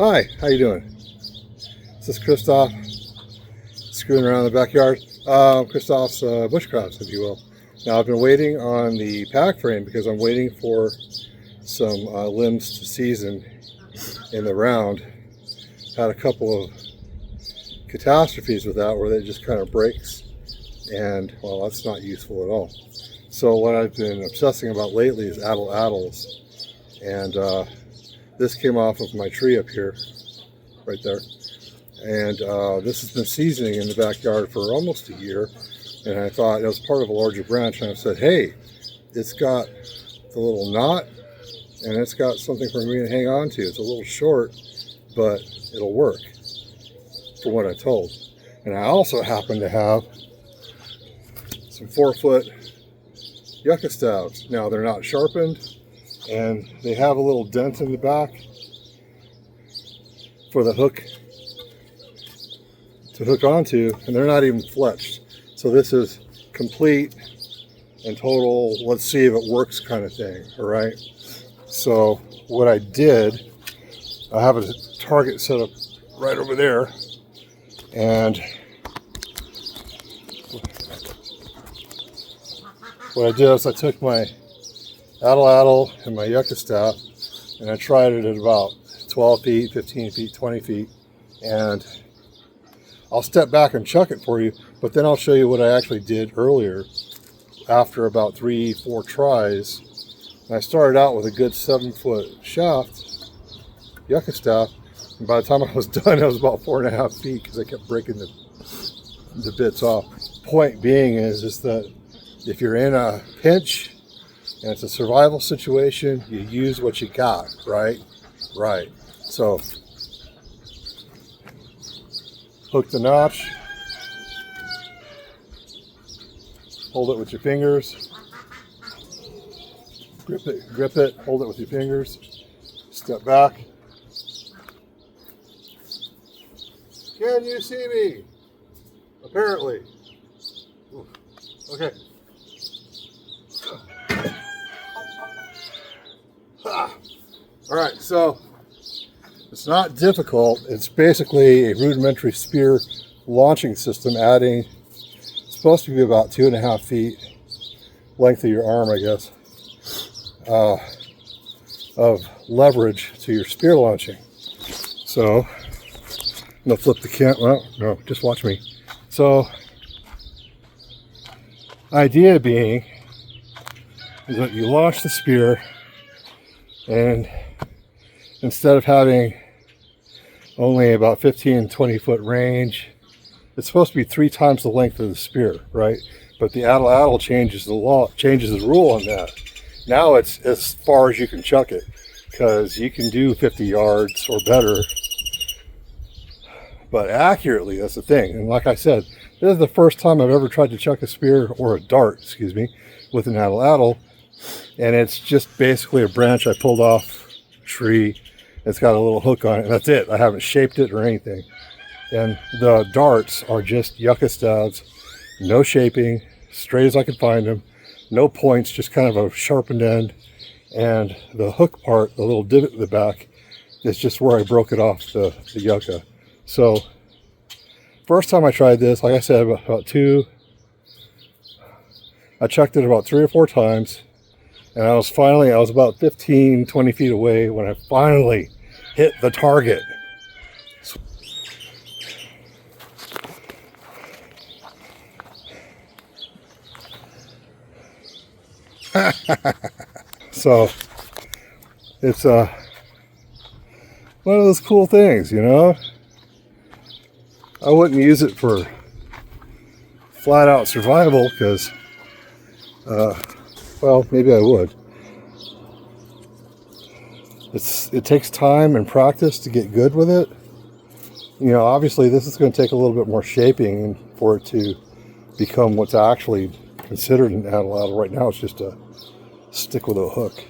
Hi, how you doing? This is Kristoph, screwing around in the backyard. Kristoph's Bushcraft, if you will. Now I've been waiting on the pack frame because I'm waiting for some limbs to season in the round. Had a couple of catastrophes with that where it just kind of breaks, and well, that's not useful at all. So what I've been obsessing about lately is Atlatls, and this came off of my tree up here, right there. And this has been seasoning in the backyard for almost a year. And I thought it was part of a larger branch. And I said, hey, it's got the little knot and it's got something for me to hang on to. It's a little short, but it'll work, from what I told. And I also happen to have some 4-foot yucca stabs. Now they're not sharpened, and they have a little dent in the back for the hook to hook onto, and they're not even fletched. So this is complete and total, let's see if it works kind of thing, all right? So what I did, I have a target set up right over there, and what I did is I took my Atlatl and my yucca staff, and I tried it at about 12 feet, 15 feet, 20 feet, and I'll step back and chuck it for you, but then I'll show you what I actually did earlier after about 3-4 tries. And I started out with a good 7-foot shaft, yucca staff, and by the time I was done, it was about 4.5 feet because I kept breaking the bits off. Point being is that if you're in a pinch and it's a survival situation, you use what you got, right? Right. So, hook the notch, hold it with your fingers, grip it, hold it with your fingers, step back. Can you see me? Apparently. Ooh. Okay. All right, so it's not difficult. It's basically a rudimentary spear launching system, adding, it's supposed to be about 2.5 feet length of your arm, I guess, of leverage to your spear launching. So I'm gonna flip the camera. Well, no, just watch me. So idea being is that you launch the spear, and instead of having only about 15-20 foot range, it's supposed to be 3 times the length of the spear, right? But the Atlatl changes the rule on that. Now it's as far as you can chuck it, because you can do 50 yards or better, but accurately, that's the thing. And like I said, this is the first time I've ever tried to chuck a spear, or a dart, excuse me, with an Atlatl. And it's just basically a branch I pulled off a tree. It's got a little hook on it, and that's it. I haven't shaped it or anything. And the darts are just yucca stabs, no shaping, straight as I could find them, no points, just kind of a sharpened end. And the hook part, the little divot in the back, is just where I broke it off the yucca. So first time I tried this, like I said, I chucked it about 3 or 4 times. And I was about 15-20 feet away when I finally hit the target. So it's one of those cool things, you know. I wouldn't use it for flat out survival because well, maybe I would. It takes time and practice to get good with it. You know, obviously this is going to take a little bit more shaping for it to become what's actually considered an Atlatl. Right now it's just a stick with a hook.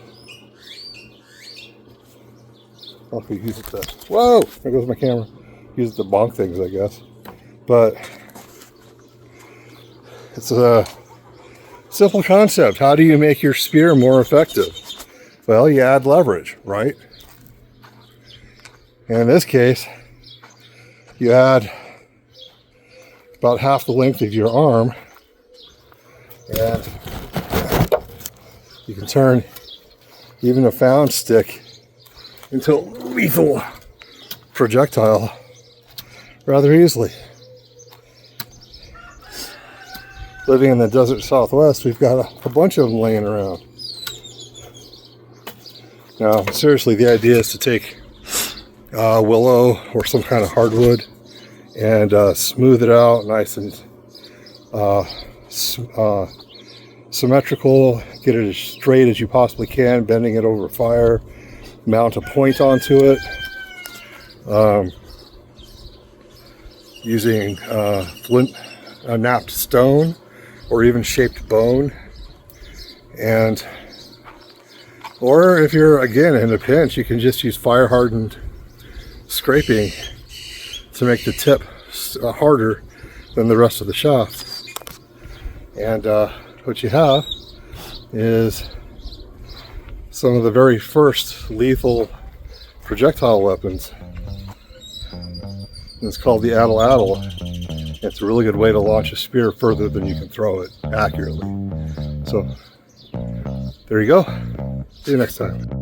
I'll have to use it to, whoa, there goes my camera. Use it to bonk things, I guess. But it's a simple concept. How do you make your spear more effective? Well, you add leverage, right? And in this case, you add about half the length of your arm, and you can turn even a found stick into a lethal projectile rather easily. Living in the desert Southwest, we've got a bunch of them laying around. Now, seriously, the idea is to take willow or some kind of hardwood and smooth it out nice and symmetrical, get it as straight as you possibly can, bending it over fire, mount a point onto it, using flint, napped stone or even shaped bone, and or if you're again in a pinch, you can just use fire hardened scraping to make the tip harder than the rest of the shaft. And what you have is some of the very first lethal projectile weapons. And it's called the Atlatl. It's a really good way to launch a spear further than you can throw it accurately. So there you go. See you next time.